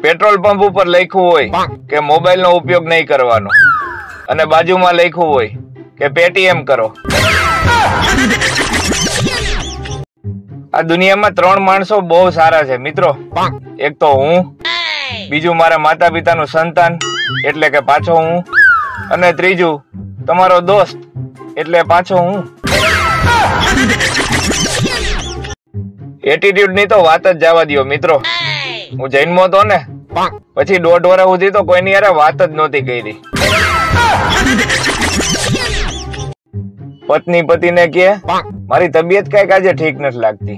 Petrol pump ઉપર લખ્યું હોય કે મોબાઈલ નો ઉપયોગ નહીં કરવાનો અને બાજુમાં લખ્યું હોય કે પેટીએમ કરો. આ દુનિયામાં 3 માણસો બહુ સારા છે મિત્રો. એક તો હું, બીજું મારા માતા પિતાનું સંતાન એટલે કે પાછો હું, અને ત્રીજું તમારો દોસ્ત એટલે પાછો હું. એટીટ્યુડ ની તો વાત જ જવા દો મિત્રો. હું જન્મો તો ને પછી 1.5 વર્ષ સુધી તો કોઈની યાર વાત જ નહોતી કરી. પત્ની પતિને કે મારી તબિયત કઈક આજે ઠીક નથી લાગતી.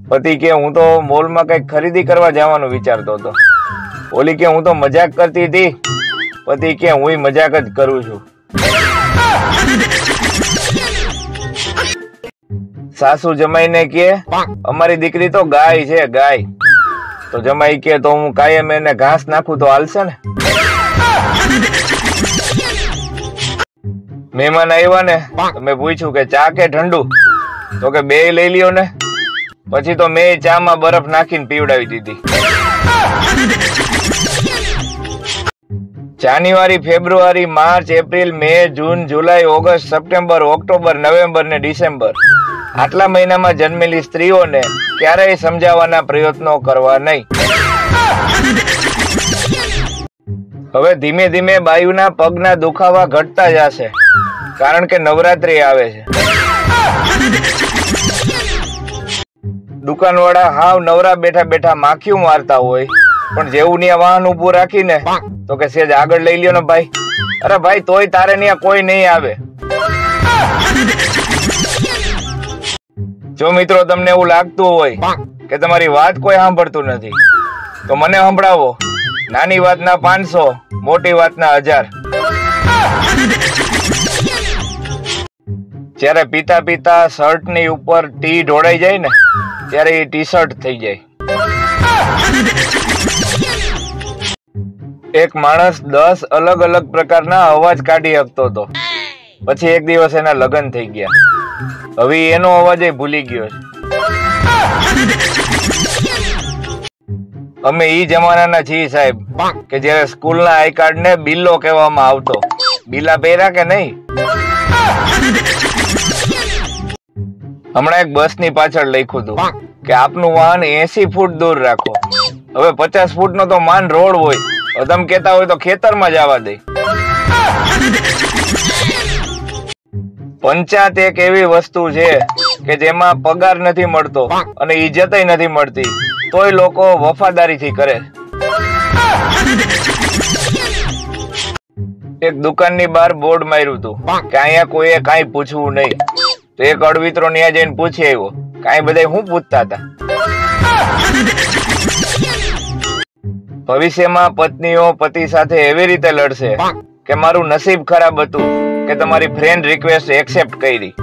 પતિ કે હું તો મોલમાં કઈક ખરીદી કરવા જવાનું વિચારતો હતો. ઓલી કે હું તો મજાક કરતી હતી. પતિ કે હું મજાક જ કરું છું. સાસુ જમાઈને કે અમારી દીકરી તો ગાય છે ગાય. તો જમાઈ કે તો હું કાયમ એને ઘાસ નાખું તો હાલશે ને. મહેમાન આવ્યા ને મેં પૂછ્યું કે ચા કે ઠંડુ, તો કે બે લઈ લ્યો ને. પછી તો મેં ચા માં બરફ નાખીને પીવડાવી દીધી. જાન્યુઆરી, ફેબ્રુઆરી, માર્ચ, એપ્રિલ, મે, જૂન, જુલાઈ, ઓગસ્ટ, સપ્ટેમ્બર, ઓક્ટોબર, નવેમ્બર ને ડિસેમ્બર આટલા મહિનામાં જન્મેલી સ્ત્રીઓને ક્યારેય સમજાવવાના પ્રયત્નો કરવા નહીં. હવે ધીમે ધીમે બાયુના પગના દુખાવા ઘટતા જશે કારણ કે નવરાત્રી આવે છે. દુકાનવાળા હાવ નવરા બેઠા બેઠા માખીઓ મારતા હોય પણ જેવું ત્યાં વાહન ઉભું રાખીને તો કે સેજ આગળ લઈ લ્યો ને ભાઈ. અરે ભાઈ તોય તારે ત્યાં કોઈ નહીં આવે. જો મિત્રો તમને એવું લાગતું હોય કે તમારી વાત કોઈ સાંભળતું નથી તો મને સંભળાવો. નાની વાતના 500, મોટી વાતના 1000. જ્યારે પીતા પીતા શર્ટ ની ઉપર ટી ઢોળાઈ જાય ને ત્યારે એ ટી શર્ટ થઈ જાય. એક માણસ 10 અલગ અલગ પ્રકારના અવાજ કાઢી શકતો હતો. પછી એક દિવસ એના લગ્ન થઈ ગયા. હવે એનો અવાજ ભૂલી ગયો છે. અમે ઈ જમાનાના છીએ સાહેબ કે જયારે સ્કૂલના આઈ કાર્ડ ને બિલ્લો કહેવામાં આવતો. બિલ્લા પહેર્યા કે નહીં? હમણાં એક બસ ની પાછળ લખ્યું હતું કે આપનું વાહન 80 ફૂટ દૂર રાખો. હવે 50 ફૂટ નો તો માન રોડ હોય. તમે કેતા હોય તો ખેતરમાં જવા દે. પંચાયત એક એવી વસ્તુ છે કે જેમાં પગાર નથી મળતો અને ઇજ્જતય નથી મળતી તોય લોકો વફાદારીથી કરે. એક દુકાનની બહાર બોર્ડ માર્યું હતું કે અહીંયા કોઈએ કાંઈ પૂછવું નહીં. તો એક અડવિત્રો ત્યાં જઈને પૂછી આવ્યો કાંઈ બધા શું પૂછતા હતા. ભવિષ્યમાં પત્નીઓ પતિ સાથે એવી રીતે લડશે કે મારું નસીબ ખરાબ હતું કે તમારી ફ્રેન્ડ રિક્વેસ્ટ એક્સેપ્ટ કરી.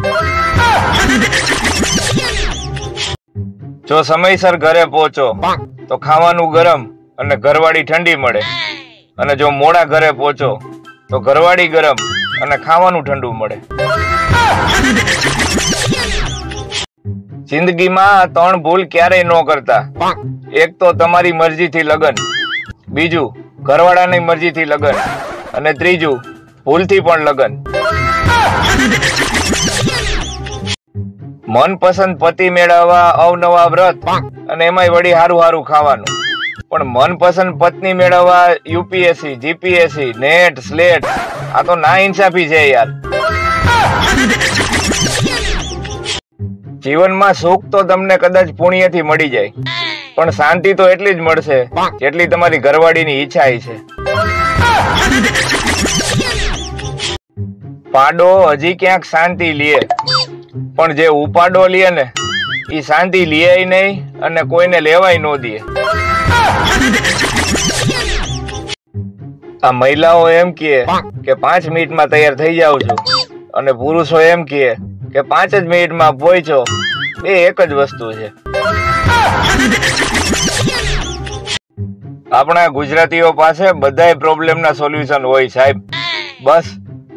જો સમયસર ઘરે પહોંચો તો ખાવાનું ગરમ અને ઘરવાળી ઠંડી મળે, અને જો મોડા ઘરે પહોંચો તો ઘરવાળી ગરમ અને ખાવાનું ઠંડુ મળે. જિંદગીમાં 3 ભૂલ ક્યારેય ન કરતા. એક તો તમારી મરજીથી લગન, બીજું ઘરવાળાની મરજીથી લગન, અને ત્રીજું ભૂલથી પણ લગન. મનપસંદ પતિ મેળવવા અવનવા વ્રત અને એમાંય વળી હારું હારું ખાવાનું. પણ મનપસંદ પત્ની મેળવવા યુપીએસસી, જીપીએસસી, નેટ, સ્લેટ આ તો ના ઇન્સાફી છે યાર. જીવનમાં સુખ તો તમને કદાચ પુણ્યથી મળી જાય પણ શાંતિ તો એટલી જ મળશે જેટલી તમારી ઘરવાળીની ઈચ્છા છે. પાડો હજી ક્યાંક શાંતિ લે પણ જે ઉપાડો લે ને એ શાંતિ લે નહીં અને કોઈને લેવાય ન દે. આ મહિલાઓ એમ કહે કે 5 મિનિટમાં તૈયાર થઈ જાઉં છું અને પુરુષો એમ કહે કે 5 જ મિનિટમાં પહોંચો. એ એક જ વસ્તુ છે. આપણા ગુજરાતીઓ પાસે બધાય પ્રોબ્લેમના સોલ્યુશન હોય સાહેબ. બસ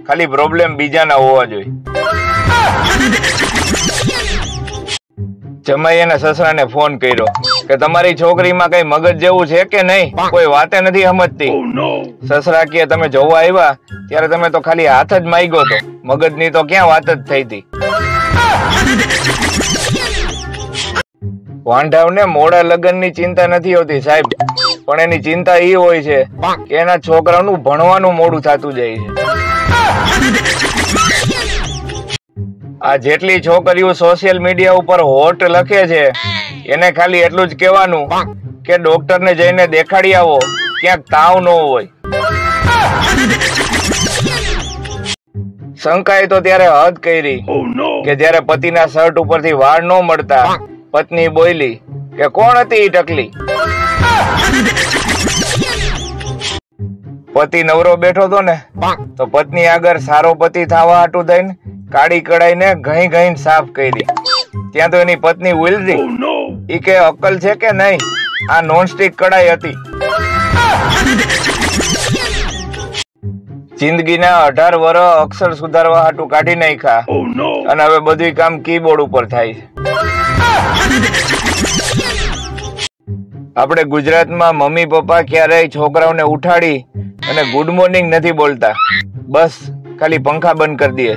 ખાલી પ્રોબ્લેમ બીજાના હોવા જોઈએ. જમાઈ એના સસરાને ફોન કર્યો કે તમારી છોકરીમાં કઈ મગજ જેવું છે કે નહીં, કોઈ વાતે નથી સમજતી. સસરા કે તમે જોવા આવ્યા ત્યારે તમે તો ખાલી હાથ જ માંગ્યો તો, મગજની તો ક્યાં વાત જ થઈ હતી. વાંઢાવને મોડા લગ્નની ચિંતા નથી હોતી સાહેબ, પણ એની ચિંતા એ હોય છે કે એના છોકરાનું ભણવાનું મોડું થતું જાય છે. આ જેટલી છોકરીઓ સોશિયલ મીડિયા ઉપર હોટ લખે છે એને ખાલી એટલું જ કહેવાનું કે ડોક્ટરને જઈને દેખાડી આવો, ક્યાંક તાવ ન હોય. શંકાએ તો ત્યારે હદ કરી કે જ્યારે પતિના શર્ટ ઉપરથી વાળ ન મળતા પત્ની બોલી કે કોણ હતી ઈ ટકલી. પતિ નવરો બેઠો તો ને તો પત્ની આગળ સારો પતિ થવા હાટું થઈને કાળી કડાઈને ઘઈ ઘઈ સાફ કરી. ત્યાં તો એની પત્ની ઉલરી ઈ કે અક્કલ છે કે નહીં, આ નોનસ્ટિક કડાઈ હતી. જિંદગીના 18 વર્ષ અક્ષર સુધારવા હાટું કાઢી નાખ્યા અને હવે બધું કામ કીબોર્ડ ઉપર થાય છે. આપણે ગુજરાતમાં મમ્મી પપ્પા ક્યારેય છોકરાઓને ઉઠાડી અને ગુડ મોર્નિંગ નથી બોલતા, બસ ખાલી પંખા બંધ કરી દે.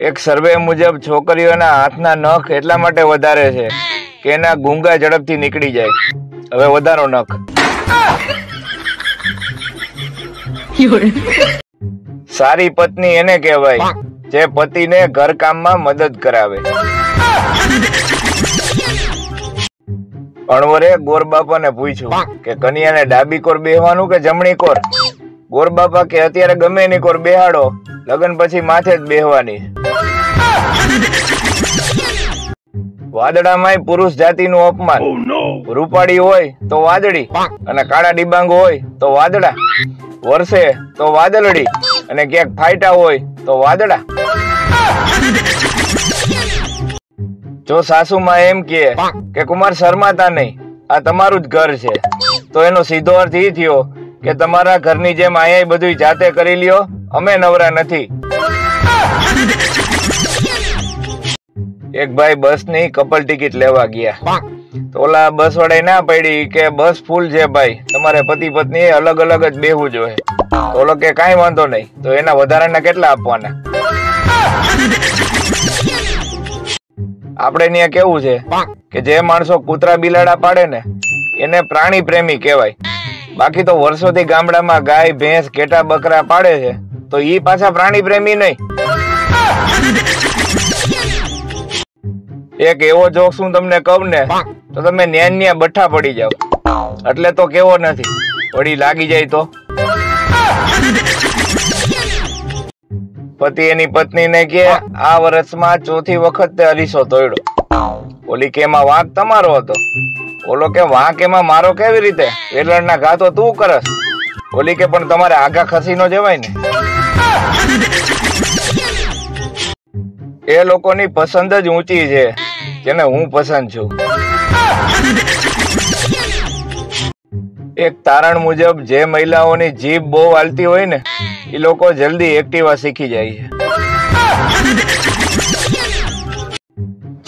એક સર્વે મુજબ છોકરીઓના હાથના નખ એટલા માટે વધારે છે કે એના ગુંગા ઝડપથી નીકળી જાય. હવે વધારો નખ. સારી પત્ની એને કહેવાય જે પતિને ઘરકામમાં મદદ કરાવે. અણવરે ગોરબાપાને પૂછ્યું કે કન્યાને ડાબી કોર બેહવાનું કે જમણી કોર. ગોરબાપા કે અત્યારે ગમે એની કોર બેહાડો, લગ્ન પછી માથે જ બેહવાની. વાદળામાંય પુરુષ જાતિનું અપમાન. રૂપાળી હોય તો વાદળી અને કાળા ડિબાંગ હોય તો વાદળા, વરસે તો વાદળડી અને ક્યાંક ફાયટા હોય તો વાદળા. જો સાસુમાં એમ કે કુમાર શર્માતા નહીં, આ તમારું જ ઘર છે, તો એનો સીધો અર્થ એ થયો કે તમારા ઘરની જેમ અહીંયા બધું જાતે કરી લ્યો, અમે નવરા નથી. એક ભાઈ બસ ની કપલ ટિકિટ લેવા ગયા તો ઓલા બસ વાળા ના પડી કે બસ ફૂલ છે ભાઈ, તમારે પતિ પત્ની અલગ અલગ જ બેહવું જોઈએ. તો ઓલો કે કાંઈ વાંધો નહીં, તો એના વધારાના કેટલા આપવાના? આપણે ત્યાં કેવું છે કે જે માણસો કૂતરા બિલાડા પાડે ને એને પ્રાણી પ્રેમી કહેવાય, બાકી તો વર્ષોથી ગામડામાં ગાય ભેંસ ઘેટા બકરા પાડે છે તો ઈ પાછા પ્રાણી પ્રેમી નહીં. એક એવો જોક હું તમને કહું ને તો તમે ન્યા બઠ્ઠા પડી જાવ, એટલે તો કેવો નથી, વળી લાગી જાય તો. પતિ એની પત્નીને કે આ વર્ષમાં ચોથી વખત તે અરીસો તોડ્યો. ઓલી કે એમાં વાંક તમારો હતો. ઓલો કે વાંક એમાં મારો કેવી રીતે, વેલણના ઘા તો તું કરસ. ઓલી કે પણ તમારે આગા ખસી નો જવાય ને. એ લોકોની પસંદ જ ઊંચી છે જેને હું પસંદ છું. એક તારણ મુજબ જે મહિલાઓની જીભ બહુ હાલતી હોય ને એ લોકો જલ્દી એક્ટિવા શીખી જાય છે.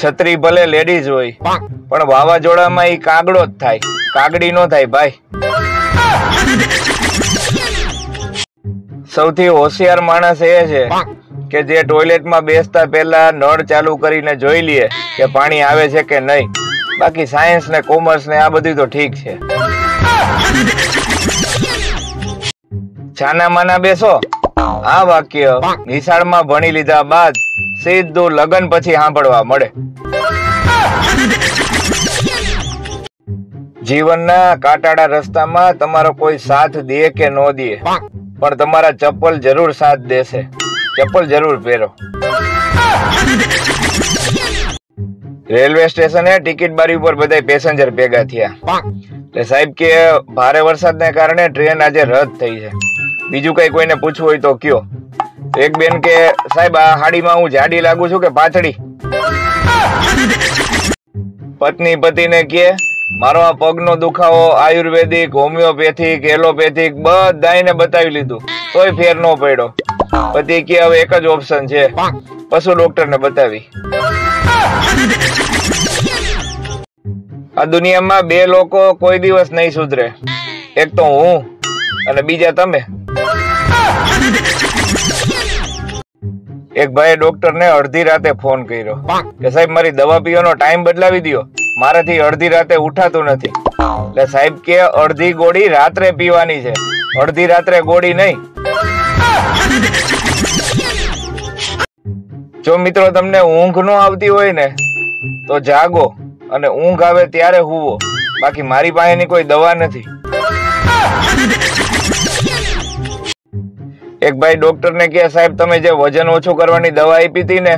છત્રી ભલે લેડીઝ હોય પણ વાવાઝોડામાં ઈ કાગડો જ થાય, કાગડી નો થાય ભાઈ. સૌથી હોશિયાર માણસ એ છે કે જે ટોયલેટમાં બેસતા પહેલા નળ ચાલુ કરીને જોઈ લે કે પાણી આવે છે કે નહીં. બાકી સાયન્સ ને કોમર્સ ને આ બધું તો ઠીક છે. છાના માના બેસો આ વાક્ય નિશાળમાં ભણી લીધા બાદ સીધું લગ્ન પછી સાંભળવા મળે. જીવનના કાંટાળા રસ્તામાં તમારો કોઈ સાથ દે કે ન દે પણ તમારા ચપ્પલ જરૂર સાથ દેશે. ચપ્પલ જરૂર પહેરો. રેલવે સ્ટેશને ટિકિટ બારી ઉપર બધા પેસેન્જર ભેગા થયા એટલે સાહેબ કે ભારે વરસાદને કારણે ટ્રેન આજે રદ થઈ છે, બીજું કઈ કોઈને પૂછવું હોય તો કયો. એક બેન કે સાહેબ આ હાડીમાં હું જાડી લાગુ છું કે પાતળી? પત્ની પતિને કે મારો આ પગનો દુખાવો આયુર્વેદિક, હોમિયોપેથિક, એલોપેથિક બધાને બતાવી લીધું તોય ફેર ન પડ્યો. પતિ કે હવે એક જ ઓપ્શન છે, પશુ ડોક્ટર ને બતાવી. આ દુનિયામાં બે લોકો કોઈ દિવસ નહીં સુધરે, એક તો હું અને બીજા તમે. એક ભાઈએ ડોક્ટરને અડધી રાતે ફોન કર્યો કે સાહેબ મારી દવા પીવાનો ટાઈમ બદલાવી દો, મારાથી અડધી રાતે ઉઠાતું નથી. એટલે સાહેબ કે અડધી ગોળી રાત્રે પીવાની છે, અડધી રાત્રે ગોળી નહીં. જો મિત્રો તમને ઊંઘ ન આવતી હોય ને તો જાગો અને ઊંઘ આવે ત્યારે હુવો, બાકી મારી પાસેની કોઈ દવા નથી. એક ભાઈ ડોક્ટર ને કહે સાહેબ તમે જે વજન ઓછું કરવાની દવા આપી હતી ને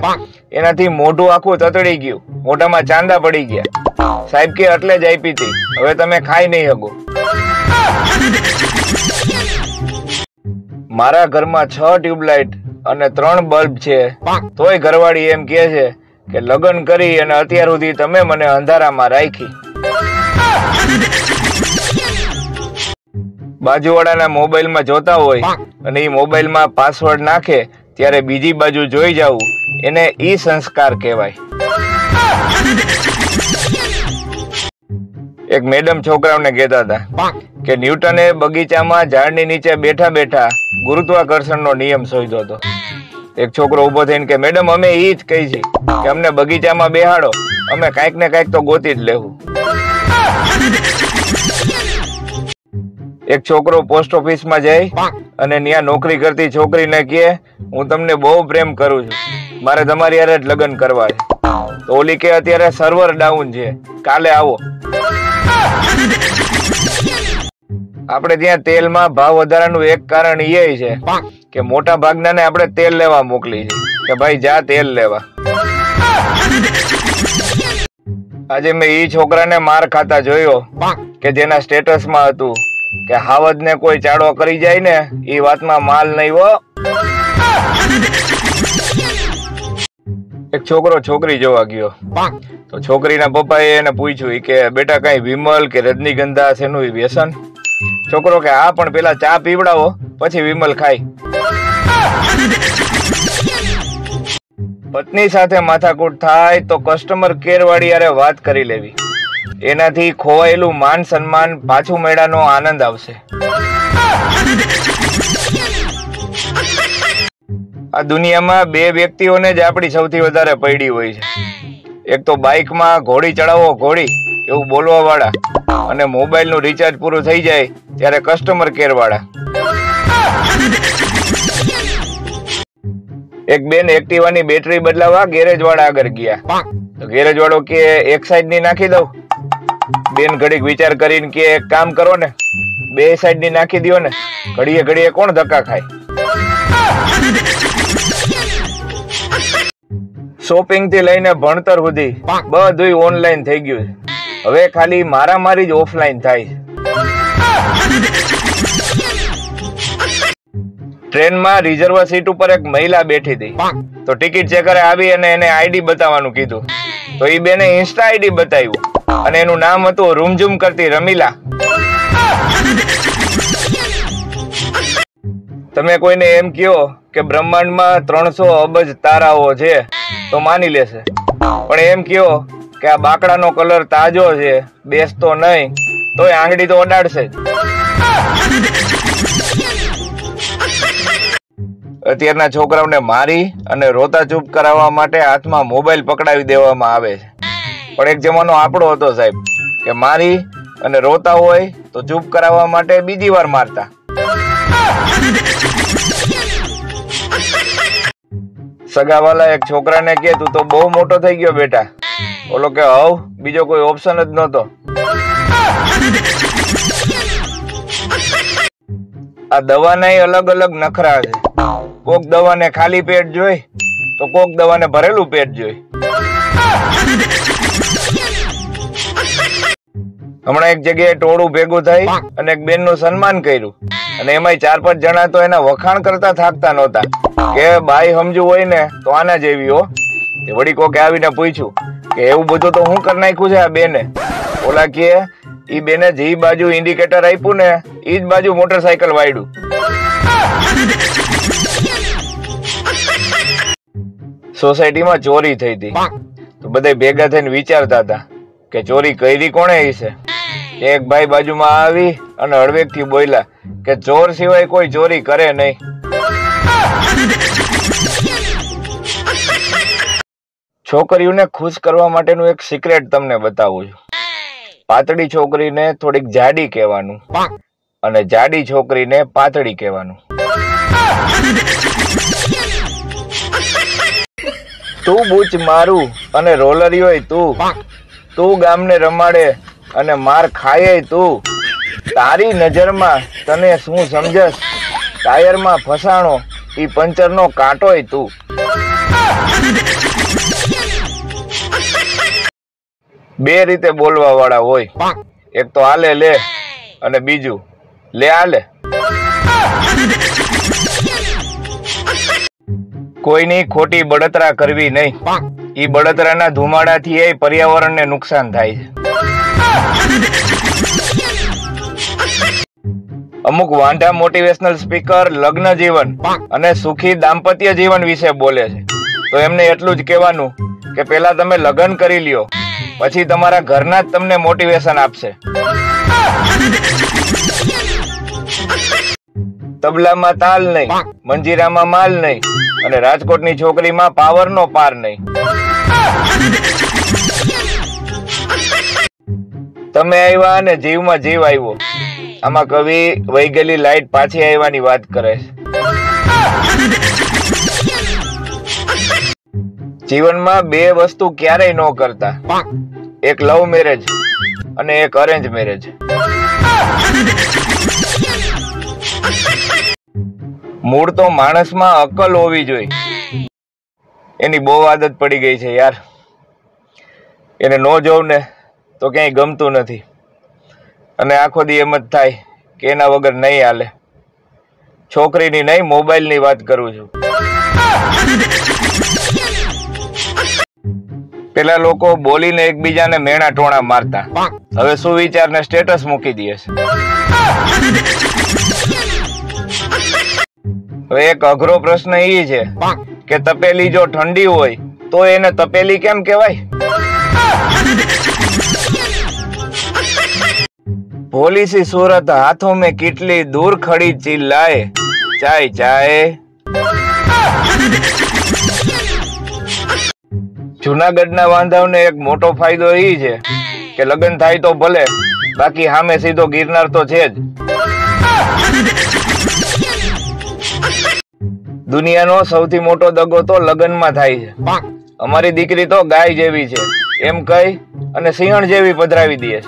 એનાથી મોઢું આખું તતડી ગયું, મોઢામાં ચાંદા પડી ગયા. સાહેબ કે એટલે જ આપી હતી, હવે તમે ખાઈ નહીં શકો. મારા ઘરમાં 6 ટ્યુબલાઇટ અને 3 બલ્બ છે, તોય ઘરવાળી એમ કહે છે કે લગ્ન કરી અને અત્યાર સુધી તમે મને અંધારામાં રાખી. બાજુવાળાના મોબાઈલમાં જોતા હોય અને એ મોબાઈલમાં પાસવર્ડ નાખે ત્યારે બીજી બાજુ જોઈ જવું, એને ઈ સંસ્કાર કહેવાય. એક મેડમ છોકરાઓને કહેતા હતા કે ન્યૂટને બગીચામાં ઝાડની નીચે બેઠા બેઠા ગુરુત્વાકર્ષણનો નિયમ શોધ્યો હતો. એક છોકરો ઉભો થઈને કે મેડમ અમે ઈ જ કહી છે કે અમને બગીચામાં બેહાડો, અમે કાંઈક ને કાંઈક તો ગોતી જ લેવું. એક છોકરો પોસ્ટ ઓફિસમાં જાય અને ત્યાં નોકરી કરતી છોકરીને કહે હું તમને બહુ પ્રેમ કરું છું, મારે તમારી હારે જ લગ્ન કરવા છે. તો ઓલી કે અત્યારે સર્વર ડાઉન છે, કાલે આવો. આપણે ત્યાં તેલમાં ભાવ વધારાનું એક કારણ એ છે કે મોટા ભાગનાને આપણે તેલ લેવા મોકલી છે કે ભાઈ જા તેલ લેવા. આજે મેં ઈ છોકરાને માર ખાતા જોયો કે જેના સ્ટેટસમાં હતું કે હાવજ ને કોઈ ચાડો કરી જાય ને એ વાતમાં માલ નહીં હો. એક છોકરો છોકરી જોવા ગયો તો છોકરીના પપ્પાએ એને પૂછ્યું કે બેટા કઈ વિમલ કે રજનીગંધા શેનું વ્યસન? છોકરો કે હા પણ પેલા ચા પીવડાવો પછી વિમલ ખાય. પત્ની સાથે માથાકૂટ થાય તો કસ્ટમર કેર વાળી યારે વાત કરી લેવી, એનાથી ખોવાયેલું માન સન્માન પાછું મેળાનો આનંદ આવશે. આ દુનિયામાં બે વ્યક્તિઓને જ આપણી સૌથી વધારે પડી હોય છે, એક તો બાઇકમાં ઘોડી ચડાવો ઘોડી એવું બોલવા વાળા અને મોબાઈલ નું રિચાર્જ પૂરું થઈ જાય ત્યારે કસ્ટમર કેર વાળા. એક બેન એક્ટિવાની બેટરી બદલાવા ગેરેજ વાળા આગળ ગયા તો ગેરેજ વાળો કે એક સાઈડ ની નાખી દઉં. બેન ઘડીક વિચાર કરીને કે એક કામ કરો ને, બે સાઈડ ની નાખી દો ને, ઘડીએ ઘડીએ કોણ ધક્કા ખાય. શોપિંગ થી લઈને ભણતર સુધી બધું ઓનલાઈન થઈ ગયું છે, હવે ખાલી મારામારી જ ઓફલાઈન થાય છે. ટ્રેનમાં રિઝર્વ સીટ ઉપર એક મહિલા બેઠી હતી તો ટિકિટ ચેકરે આવી અને એને આઈડી બતાવવાનું કીધું તો એ બેને ઇન્સ્ટા આઈડી બતાવ્યું અને એનું નામ હતું રૂમઝૂમ કરતી રમીલા. તમે કોઈને એમ કહો કે બ્રહ્માંડમાં 300 અબજ તારાઓ છે તો માની લેશે, પણ એમ કહો કે આ બાકડાનો કલર તાજો છે બેસતો નહીં તોય આંગળી તો અડાડશે જ. અત્યારના છોકરાઓને મારી અને રોતા ચૂપ કરાવવા માટે હાથમાં મોબાઈલ પકડાવી દેવામાં આવે છે, પણ એક જમાનો આપણો હતો સાહેબ કે મારી અને રોતા હોય તો ચૂપ કરાવવા માટે બીજી વાર મારતા. સગાવાલા એક છોકરાને કે તું તો બહુ મોટો થઈ ગયો બેટા, ઓલો કે હવ બીજો કોઈ ઓપ્શન જ નહોતો. આ દવાના અલગ અલગ નખરા છે, કોક દવાને ખાલી પેટ જોઈ તો કોક દવાને ભરેલું પેટ જોઈ. હમણાં એક જગ્યાએ ટોળું ભેગું થઈ અને એક બેન નું સન્માન કર્યું અને એમાં 4-5 જણા તો એના વખાણ કરતા થાકતા નહોતા કે બાઈ સમજુ હોય ને તો આના જેવી હો. વળી કોકે આવીને પૂછ્યું કે એવું બધું તો હું કરી નાખ્યું છે આ બેને? ઓલા કે ઈ બેને જે બાજુ ઇન્ડિકેટર આપ્યું ને ઈ જ બાજુ મોટરસાયકલ વાળ્યું. સોસાયટીમાં ચોરી થઈ હતી તો બધા ભેગા થઈને વિચારતા હતા કે ચોરી કરી કોણે હશે. એક ભાઈ બાજુમાં આવી અને હળવેકથી બોલ્યા કે ચોર સિવાય કોઈ ચોરી કરે નહીં. છોકરીઓને ખુશ કરવા માટેનું એક સિક્રેટ તમને બતાવું છું. પાતળી છોકરીને થોડીક જાડી કહેવાનું અને જાડી છોકરીને પાતળી કહેવાનું. તું બૂચ મારું અને રોલરી હોય તું ગામને રમાડે અને માર ખાય તું. તારી નજરમાં તને શું સમજસ? ટાયરમાં ફસાણો ઈ પંચરનો કાંટોય તું. બે રીતે બોલવા વાળા હોય, એક તો આલે લે અને બીજું લે આલે. કોઈની ખોટી બળતરા કરવી નહીં. ઈ બળતરાના ધુમાડાથી એ પર્યાવરણને નુકસાન થાય છે. અમુક વાંઢા મોટિવેશનલ સ્પીકર લગ્ન જીવન અને સુખી દાંપત્ય જીવન વિશે બોલે છે. તો એમને એટલું જ કહેવાનું કે પેલા તમે લગ્ન કરી લ્યો, પછી તમારા ઘરના જ તમને મોટિવેશન આપશે. તબલામાં તાલ નહીં, મંજીરામાં માલ નહીં અને રાજકોટની છોકરીમાં પાવરનો પાર નહીં. તમે આવ્યા અને જીવમાં જીવ આવ્યો. આમાં કવિ વહી ગયેલી લાઈટ પાછી આવવાની વાત કરે છે. જીવનમાં બે વસ્તુ ક્યારેય ન કરતા, એક લવ મેરેજ અને એક અરેન્જ મેરેજ. મૂળ તો માણસમાં અક્કલ હોવી જોઈએ. એની બહુ આદત પડી ગઈ છે યાર. એને ન જોઉં ને તો ક્યાંય ગમતું નથી અને આખો દી એમ જ થાય કે એના વગર નહીં હાલે. છોકરીની નહીં, મોબાઈલની વાત કરું છું. પેલા લોકો બોલીને એકબીજાને મેણા ટોણા મારતા, હવે સુવિચારને સ્ટેટસ મૂકી દે છે. હવે એક અઘરો પ્રશ્ન એ છે કે તપેલી જો ઠંડી હોય તો એને તપેલી કેમ કહેવાય? भोली सी सूरत हाथों में किटली दूर खड़ी चिल्लाए चाय चाय. જુનાગઢના વાંધાવને એક મોટો ફાયદો એ છે કે લગ્ન થાય તો ભલે, બાકી સામે સીધો ગિરનાર તો છે જ. દુનિયાનો સૌથી મોટો દગો તો લગ્નમાં થાય છે. અમારી દીકરી તો ગાય જેવી છે એમ કહી અને સિંહણ જેવી પધરાવી દે છે.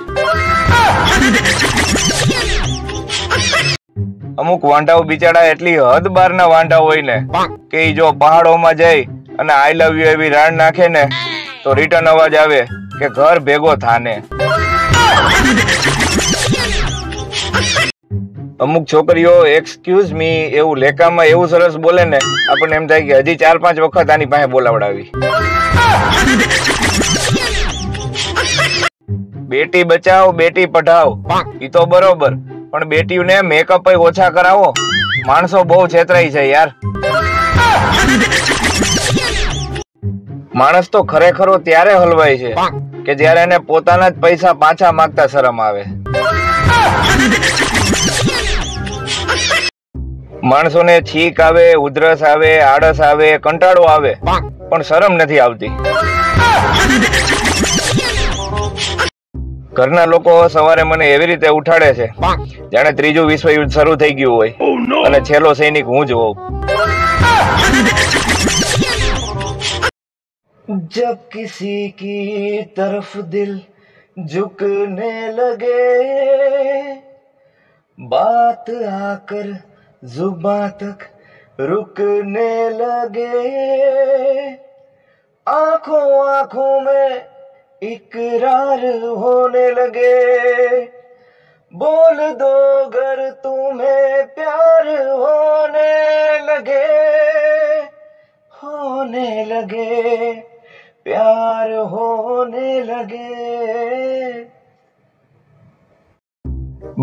અમુક વાંઢાઓ બિચારા એટલી હદ બારના વાંઢા હોય ને કે જો પહાડોમાં જઈ અને આઈ લવ યુ એવી રાડ નાખે ને તો રિટર્ન અવાજ આવે કે ઘર ભેગો થાને. અમુક છોકરીઓ એક્સક્યુઝ મી એવું લેકામાં એવું સરસ બોલે ને આપણને એમ થાય કે હજી 4-5 વખત આની પાસે બોલાવડાવી. બેટી બચાવો બેટી પઢાઓ ઈ તો બરોબર, પણ બેટીઓને મેકઅપ ઓછા કરાવો. માણસો બહુ છેતરાય છે યાર. માણસ તો ખરેખર ત્યારે હલવાય છે કે જ્યારે એને પોતાના જ પૈસા પાછા માંગતા શરમ આવે. માણસોને છીક આવે, ઉધરસ આવે, આળસ આવે, કંટાળો આવે, પણ શરમ નથી આવતી. ઘરના લોકો સવારે મને એવી રીતે ઉઠાડે છે જાણે ત્રીજું વિશ્વયુદ્ધ શરૂ થઈ ગયું હોય અને છેલ્લો સૈનિક હું જ હોઉં. जब किसी की तरफ दिल झुकने लगे बात आकर जुबां तक रुकने लगे आंखों आंखों में इकरार होने लगे बोल दो अगर तुम्हें प्यार होने लगे प्यार होने लगे.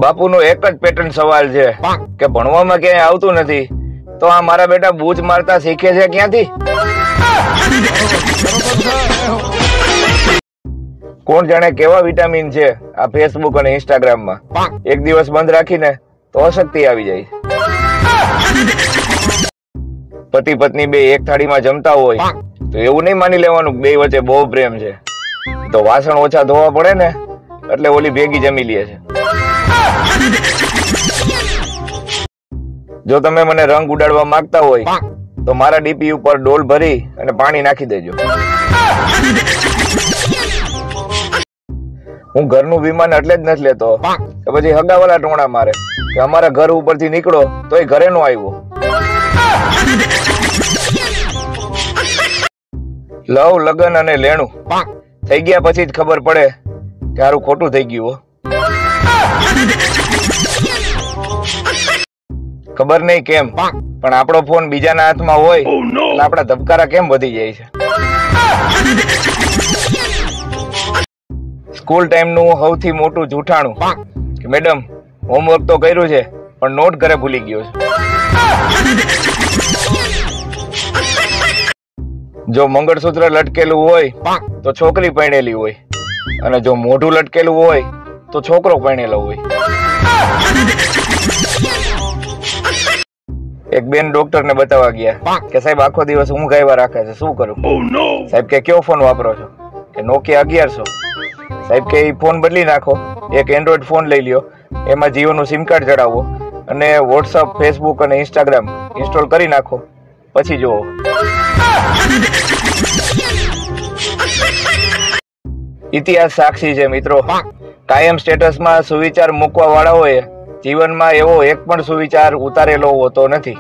બાપુનો એક જ પેટર્ન સવાલ છે કે ભણવામાં ક્યાંય આવતું નથી તો આ મારા બેટા બૂચ મારતા શીખે છે ક્યાંથી? કોણ જાણે કેવા વિટામિન છે આ ફેસબુક અને ઇન્સ્ટાગ્રામમાં. એક દિવસ બંધ રાખીને તો અશક્તિ આવી જાય. પતિ પત્ની બે એક થાળીમાં જમતા હોય તો એવું નહીં માની લેવાનું બે વચ્ચે બહુ પ્રેમ છે. તો વાસણ ઓછા ધોવા પડે ને એટલે ઓલી ભેગી જમી લે છે. જો તમે મને રંગ ઉડાડવા માંગતા હોય તો મારા ડીપી ઉપર ડોલ ભરી અને પાણી નાખી દેજો. હું ઘરનું વિમાન એટલે જ નથી લેતો કે પછી હગાવાલા ટોણા મારે કે અમારા ઘર ઉપરથી નીકળો તોય ઘરે નો આવ્યો. લવ લગન અને લેણું થઈ ગયા પછી જ ખબર પડે કે હારું ખોટું થઈ ગયું. ખબર નહીં કેમ પણ આપણો ફોન બીજાના હાથમાં હોય એટલે આપણા ધબકારા કેમ વધી જાય છે. સ્કૂલ ટાઈમ નું સૌથી મોટું જૂઠાણું કે મેડમ હોમવર્ક તો કર્યું છે પણ નોટ ઘરે ભૂલી ગયો છે. જો મંગળસૂત્ર લટકેલું હોય તો છોકરી પરણેલી હોય અને જો મોઢું લટકેલું હોય તો છોકરો પરણેલો હોય. એક બેન ડોક્ટર ને બતાવવા ગયા કે સાહેબ આખો દિવસ ઊંઘ આવ્યા રાખે છે, શું કરું? સાહેબ કે કયો ફોન વાપરો છો? કે નોકિયા 1100. સાહેબ કે ફોન બદલી નાખો, એક એન્ડ્રોઈડ ફોન લઈ લ્યો, એમાં જીઓ નું સિમ કાર્ડ ચડાવો અને વોટ્સઅપ, ફેસબુક અને ઇન્સ્ટાગ્રામ ઇન્સ્ટોલ કરી નાખો, પછી જુઓ. ઇતિહાસ સાક્ષી છે મિત્રો, કાયમ સ્ટેટસમાં સુવિચાર મૂકવા વાળાઓએ જીવનમાં એવો એક પણ સુવિચાર ઉતારેલો હોતો નથી.